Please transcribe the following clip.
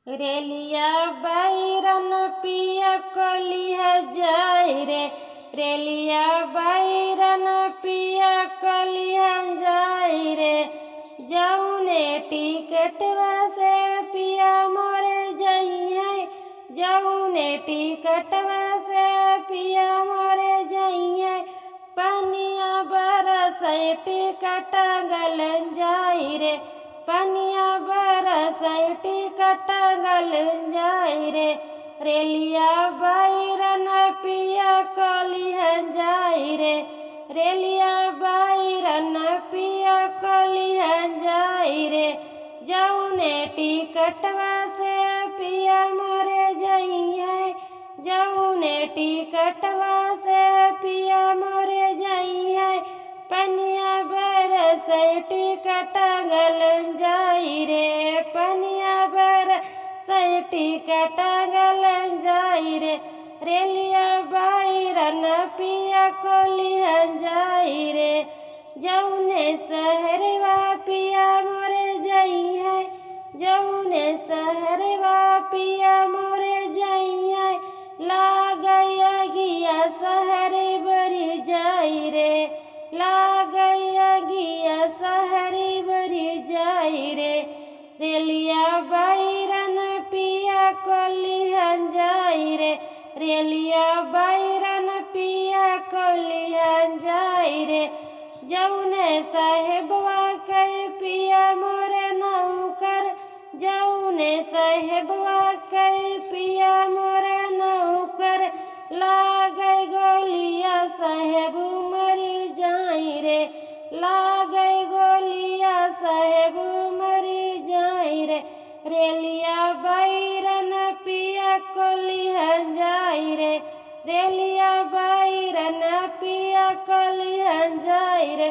रेलिया बैरन पिया कलिह जाय रे। रेलिया बैरन पिया कलिह जाय रे। जौने टिकटवा से पिया मोरे जइहे। जौने टिकटवा से पिया मोरे जइहे। पनिया बरस टिकट गल जाय रे। पनिया बरस टिकट गल जाय रे। रेलिया बैरन पिया कलिह जाय रे। रेलिया बैरन पिया कलिह जाय रे। जौने टिकटवा से पिया मोरे जइहे। जौने टिकटवा से पिया मोरे जइहे। पनिया बरस टिकट गल जाय रे। पनिया बरस टिकट गल जाय रे। रेलिया बैरन पिया कलिह जाय रे। जौने शहरवा पिया मोरे जइहे। जौने शहरवा पिया मोरे जइहे। लागय गिया शहर बरी जाय रे। लागय गिया शहर बरी जाय रे। रेलिया बैरन पिया कलिह जाय रे। रेलिया बैरन पिया कलिह जाय रे। जौने साहेबवा के पिया मोरे नौकर। जौने साहेबवा के पिया मोरे नौकर। लागय गोलिया साहेब मरी जाय रे। लागय गोलिया साहेब मरी जाय रे। रेलिया बैरन पिया कलिह जाय रे। रेलिया बैरन पिया कलिह जाय रे।